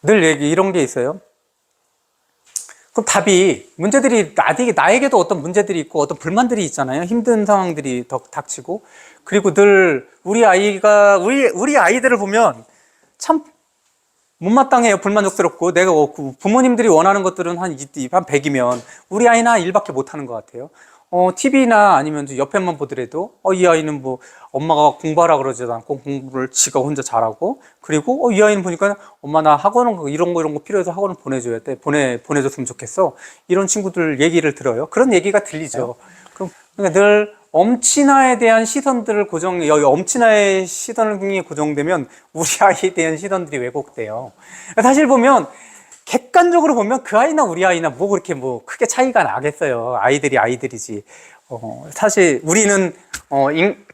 늘 이런 게 있어요. 그럼 답이, 문제들이, 나에게도 어떤 문제들이 있고 어떤 불만들이 있잖아요. 힘든 상황들이 닥치고. 그리고 늘 우리 아이들을 보면 참 못마땅해요. 불만족스럽고. 내가 부모님들이 원하는 것들은 한 100이면 우리 아이는 한 1밖에 못하는 것 같아요. TV나 아니면 옆에만 보더라도, 이 아이는 뭐, 엄마가 공부하라 그러지도 않고 공부를 지가 혼자 잘하고, 그리고, 이 아이는 보니까, 엄마 나 학원은 이런 거 필요해서 학원을 보내줘야 돼. 보내줬으면 좋겠어. 이런 친구들 얘기를 들어요. 그런 얘기가 들리죠. 그러니까 늘 엄친아에 대한 시선들을 여기 엄친아의 시선이 고정되면 우리 아이에 대한 시선들이 왜곡돼요. 사실 보면, 객관적으로 보면 그 아이나 우리 아이나 뭐 그렇게 뭐 크게 차이가 나겠어요. 아이들이 아이들이지. 사실 우리는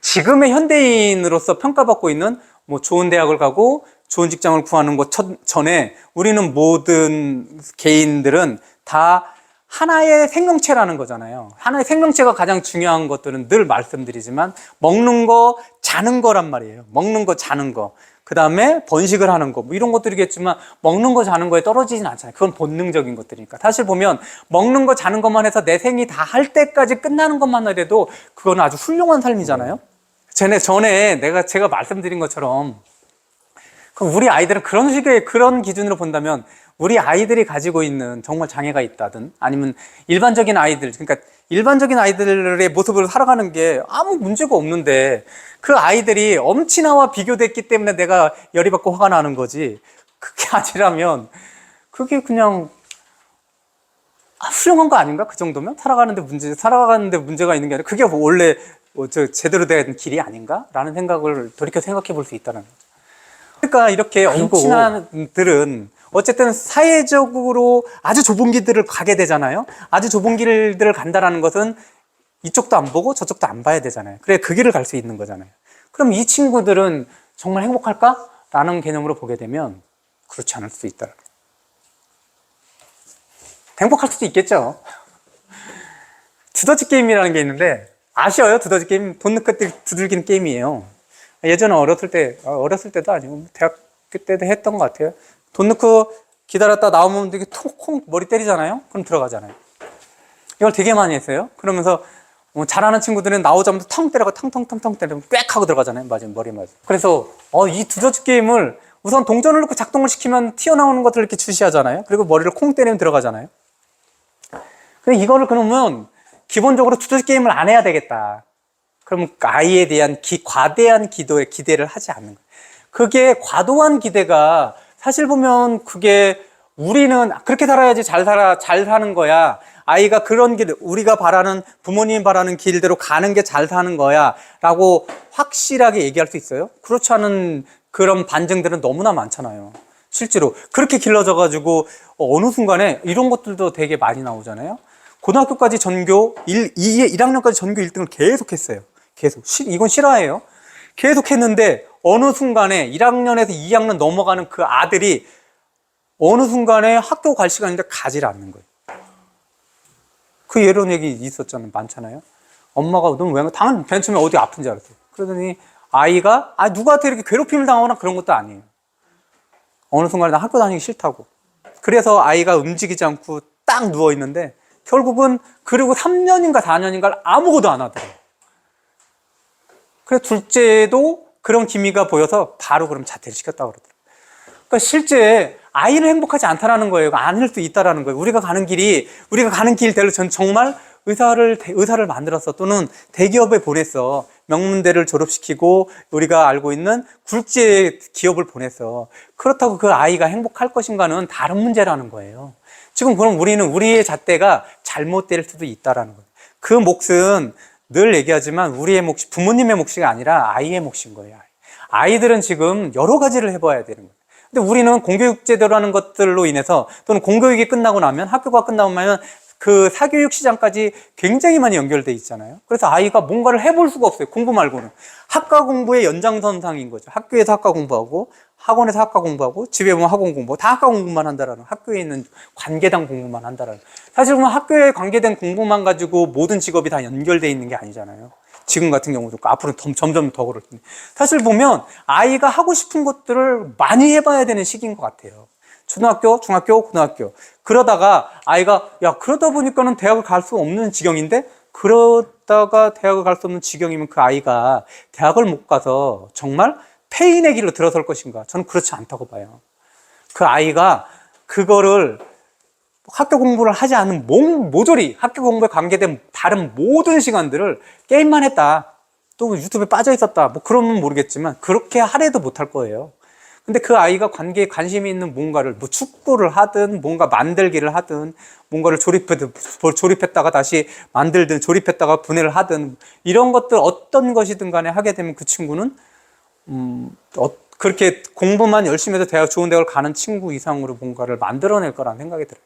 지금의 현대인으로서 평가받고 있는 뭐 좋은 대학을 가고 좋은 직장을 구하는 것 전에 우리는 모든 개인들은 다 하나의 생명체라는 거잖아요. 하나의 생명체가 가장 중요한 것들은 늘 말씀드리지만 먹는 거, 자는 거란 말이에요. 먹는 거, 자는 거. 그 다음에 번식을 하는 거, 뭐 이런 것들이겠지만 먹는 거, 자는 거에 떨어지진 않잖아요. 그건 본능적인 것들이니까. 사실 보면 먹는 거, 자는 것만 해서 내 생이 다 할 때까지 끝나는 것만 해도 그건 아주 훌륭한 삶이잖아요. 전에 제가 말씀드린 것처럼 그럼 우리 아이들은 그런 식의 그런 기준으로 본다면 우리 아이들이 가지고 있는 정말 장애가 있다든 아니면 일반적인 아이들, 그러니까 일반적인 아이들의 모습으로 살아가는 게 아무 문제가 없는데 그 아이들이 엄친아와 비교됐기 때문에 내가 열이 받고 화가 나는 거지, 그게 아니라면 그게 그냥 훌륭한 거 아닌가? 그 정도면? 살아가는데 문제가 있는 게 아니라 그게 원래 제대로 된 길이 아닌가? 라는 생각을 돌이켜 생각해 볼 수 있다는 거죠. 그러니까 이렇게 엄친아들은 어쨌든 사회적으로 아주 좁은 길들을 가게 되잖아요. 아주 좁은 길들을 간다는 것은 이쪽도 안 보고 저쪽도 안 봐야 되잖아요. 그래 그 길을 갈 수 있는 거잖아요. 그럼 이 친구들은 정말 행복할까? 라는 개념으로 보게 되면 그렇지 않을 수 있다. 행복할 수도 있겠죠. 두더지 게임이라는 게 있는데 아쉬워요. 두더지 게임 돈 넣고 두들기는 게임이에요. 예전에 어렸을 때도 아니고 대학교 때도 했던 것 같아요. 돈 넣고 기다렸다 나오면 되게 콩 머리 때리잖아요. 그럼 들어가잖아요. 이걸 되게 많이 했어요. 그러면서 잘하는 친구들은 나오자마자 텅 때려가 텅텅텅텅 때리면 꽥 하고 들어가잖아요. 맞아요. 머리 맞아요. 그래서 이 두더지 게임을 우선 동전을 넣고 작동을 시키면 튀어나오는 것들을 이렇게 주시하잖아요. 그리고 머리를 콩 때리면 들어가잖아요. 근데 이거를 그러면 기본적으로 두더지 게임을 안 해야 되겠다. 그럼 아이에 대한 과대한 기대를 하지 않는 거예요. 그게 과도한 기대가 사실 보면 그게 우리는 그렇게 살아야지 잘 사는 거야. 아이가 그런 우리가 부모님이 바라는 길대로 가는 게 잘 사는 거야. 라고 확실하게 얘기할 수 있어요? 그렇지 않은 그런 반증들은 너무나 많잖아요. 실제로. 그렇게 길러져가지고 어느 순간에 이런 것들도 되게 많이 나오잖아요. 고등학교까지 1학년까지 전교 1등을 계속 했어요. 이건 실화예요. 계속 했는데 어느 순간에 1학년에서 2학년 넘어가는 그 아들이 어느 순간에 학교 갈 시간인데 가지를 않는 거예요. 그 이런 얘기 있었잖아요. 많잖아요. 엄마가 넌 왜? 당연히 맨 처음에 어디 아픈지 알았어요. 그러더니 아이가 누구한테 이렇게 괴롭힘을 당하거나 그런 것도 아니에요. 어느 순간에 나 학교 다니기 싫다고. 그래서 아이가 움직이지 않고 딱 누워 있는데 결국은 그리고 3년인가 4년인가를 아무것도 안 하더래요. 그래서 둘째도 그런 기미가 보여서 바로 그럼 자퇴를 시켰다고 그러더라고요. 그러니까 실제 아이는 행복하지 않다라는 거예요. 아닐 수 있다라는 거예요. 우리가 가는 길대로 전 정말 의사를 만들었어. 또는 대기업에 보냈어. 명문대를 졸업시키고 우리가 알고 있는 굴지의 기업을 보냈어. 그렇다고 그 아이가 행복할 것인가는 다른 문제라는 거예요. 지금 그럼 우리는 우리의 잣대가 잘못될 수도 있다라는 거예요. 그 몫은 늘 얘기하지만 우리의 몫이 부모님의 몫이 아니라 아이의 몫인 거예요. 아이들은 지금 여러 가지를 해봐야 되는 거예요. 근데 우리는 공교육 제도라는 것들로 인해서 또는 공교육이 끝나고 나면 학교가 끝나고 나면 그 사교육 시장까지 굉장히 많이 연결돼 있잖아요. 그래서 아이가 뭔가를 해볼 수가 없어요. 공부 말고는. 학과 공부의 연장선상인 거죠. 학교에서 학과 공부하고 학원에서 학과 공부하고 집에 보면 학원 공부하고 다 학과 공부만 한다라는, 학교에 있는 관계당 공부만 한다라는. 사실 보면 학교에 관계된 공부만 가지고 모든 직업이 다 연결돼 있는 게 아니잖아요. 지금 같은 경우도 앞으로 점점 더 그럴 텐데. 사실 보면 아이가 하고 싶은 것들을 많이 해봐야 되는 시기인 것 같아요. 초등학교, 중학교, 고등학교. 그러다가 아이가 야 그러다 보니까는 대학을 갈 수 없는 지경인데 그러다가 대학을 갈 수 없는 지경이면 그 아이가 대학을 못 가서 정말 폐인의 길로 들어설 것인가? 저는 그렇지 않다고 봐요. 그 아이가 그거를 학교 공부를 하지 않은 모조리 학교 공부에 관계된 다른 모든 시간들을 게임만 했다. 또 유튜브에 빠져 있었다. 뭐 그러면 모르겠지만 그렇게 하래도 못할 거예요. 근데 그 아이가 관계에 관심이 있는 뭔가를 뭐 축구를 하든 뭔가 만들기를 하든 뭔가를 조립했다가 다시 만들든 조립했다가 분해를 하든 이런 것들 어떤 것이든 간에 하게 되면 그 친구는 그렇게 공부만 열심히 해서 좋은 대학을 가는 친구 이상으로 뭔가를 만들어낼 거라는 생각이 들어요.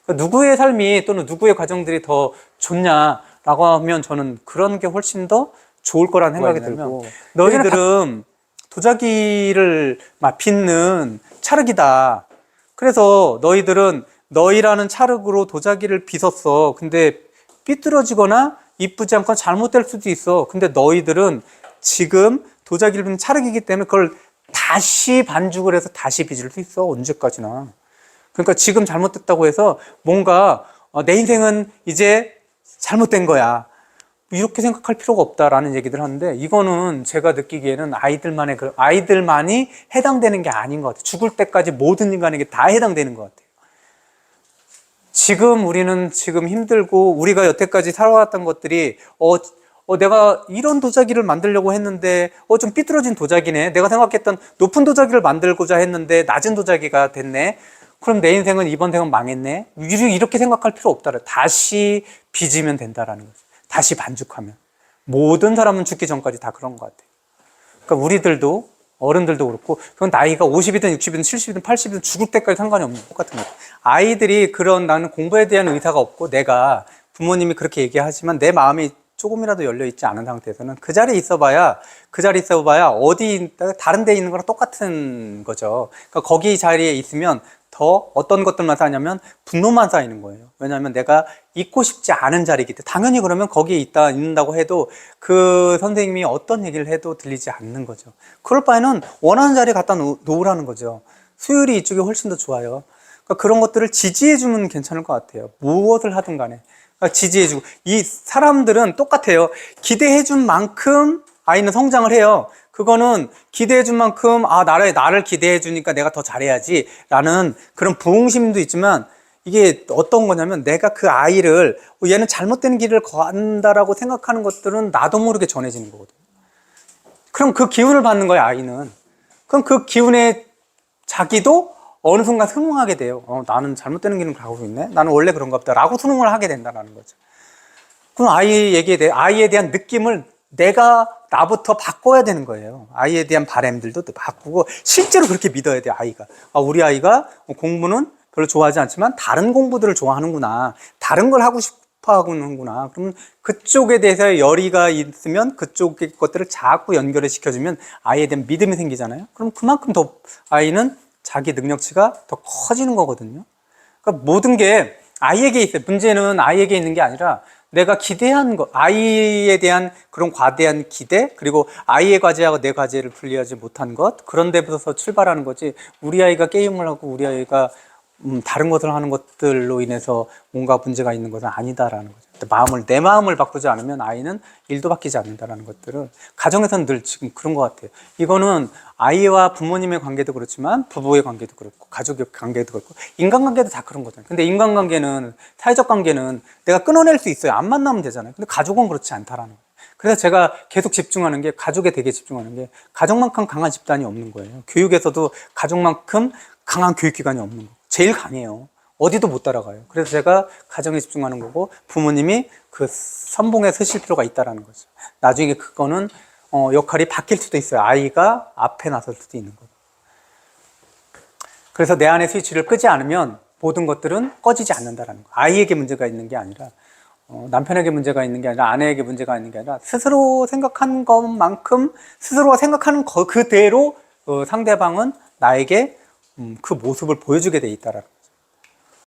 그러니까 누구의 삶이 또는 누구의 과정들이 더 좋냐라고 하면 저는 그런 게 훨씬 더 좋을 거라는 생각이 들고 너희들은 도자기를 막 빚는 찰흙이다. 그래서 너희들은 너희라는 찰흙으로 도자기를 빚었어. 근데 삐뚤어지거나 이쁘지 않거나 잘못될 수도 있어. 근데 너희들은 지금 도자기를 빚는 찰흙이기 때문에 그걸 다시 반죽을 해서 다시 빚을 수 있어. 언제까지나. 그러니까 지금 잘못됐다고 해서 뭔가 내 인생은 이제 잘못된 거야. 이렇게 생각할 필요가 없다라는 얘기들 하는데 이거는 제가 느끼기에는 아이들만이 해당되는 게 아닌 것 같아요. 죽을 때까지 모든 인간에게 다 해당되는 것 같아요. 지금 우리는 지금 힘들고 우리가 여태까지 살아왔던 것들이 내가 이런 도자기를 만들려고 했는데 좀 삐뚤어진 도자기네. 내가 생각했던 높은 도자기를 만들고자 했는데 낮은 도자기가 됐네. 그럼 내 인생은 이번 생은 망했네. 이렇게 생각할 필요 없다. 다시 빚으면 된다라는 거죠. 다시 반죽하면. 모든 사람은 죽기 전까지 다 그런 것 같아요. 그러니까 우리들도 어른들도 그렇고 그건 나이가 50이든 60이든 70이든 80이든 죽을 때까지 상관이 없는 똑같은 거예요. 아이들이 나는 공부에 대한 의사가 없고 내가 부모님이 그렇게 얘기하지만 내 마음이 조금이라도 열려 있지 않은 상태에서는 그 자리에 있어봐야 다른 데 있는 거랑 똑같은 거죠. 그러니까 거기 자리에 있으면 더 어떤 것들만 쌓이냐면 분노만 쌓이는 거예요. 왜냐하면 내가 있고 싶지 않은 자리이기 때문에 당연히 그러면 거기에 있는다고 해도 그 선생님이 어떤 얘기를 해도 들리지 않는 거죠. 그럴 바에는 원하는 자리에 갖다 놓으라는 거죠. 수율이 이쪽이 훨씬 더 좋아요. 그러니까 그런 것들을 지지해주면 괜찮을 것 같아요. 무엇을 하든 간에. 그러니까 지지해주고 이 사람들은 똑같아요. 기대해준 만큼 아이는 성장을 해요. 그거는 기대해준 만큼 나를 기대해주니까 내가 더 잘해야지 라는 그런 부응심도 있지만 이게 어떤 거냐면 내가 그 아이를 얘는 잘못된 길을 간다라고 생각하는 것들은 나도 모르게 전해지는 거거든요. 그럼 그 기운을 받는 거예요, 아이는. 그럼 그 기운에 자기도 어느 순간 흥분하게 돼요. 나는 잘못되는 길을 가고 있네. 나는 원래 그런가 보다 라고 수능을 하게 된다는 거죠. 그럼 아이에 대한 느낌을 내가 나부터 바꿔야 되는 거예요. 아이에 대한 바람들도 바꾸고 실제로 그렇게 믿어야 돼요. 아이가 우리 아이가 공부는 별로 좋아하지 않지만 다른 공부들을 좋아하는구나, 다른 걸 하고 싶어 하는구나. 그러면 그쪽에 대해서 열의가 있으면 그쪽의 것들을 자꾸 연결을 시켜주면 아이에 대한 믿음이 생기잖아요. 그럼 그만큼 더 아이는 자기 능력치가 더 커지는 거거든요. 그러니까 모든 게 아이에게 있어요. 문제는 아이에게 있는 게 아니라 내가 기대한 것, 아이에 대한 그런 과대한 기대, 그리고 아이의 과제하고 내 과제를 분리하지 못한 것, 그런 데부터 출발하는 거지. 우리 아이가 게임을 하고 우리 아이가 다른 것을 하는 것들로 인해서 뭔가 문제가 있는 것은 아니다라는 거죠. 내 마음을 바꾸지 않으면 아이는 일도 바뀌지 않는다라는 것들을 가정에서는 늘 지금 그런 것 같아요. 이거는 아이와 부모님의 관계도 그렇지만 부부의 관계도 그렇고 가족의 관계도 그렇고 인간관계도 다 그런 거잖아요. 근데 인간관계는, 사회적 관계는 내가 끊어낼 수 있어요. 안 만나면 되잖아요. 근데 가족은 그렇지 않다라는 거예요. 그래서 제가 계속 집중하는 게, 가족에 되게 집중하는 게, 가족만큼 강한 집단이 없는 거예요. 교육에서도 가족만큼 강한 교육기관이 없는 거예요. 제일 강해요. 어디도 못 따라가요. 그래서 제가 가정에 집중하는 거고 부모님이 그 선봉에 서실 필요가 있다는 거죠. 나중에 그거는 역할이 바뀔 수도 있어요. 아이가 앞에 나설 수도 있는 거고. 그래서 내 안에 스위치를 끄지 않으면 모든 것들은 꺼지지 않는다는 거. 아이에게 문제가 있는 게 아니라 남편에게 문제가 있는 게 아니라 아내에게 문제가 있는 게 아니라 스스로 생각한 것만큼 스스로가 생각하는 그대로 상대방은 나에게 그 모습을 보여주게 돼 있다라는 거예요.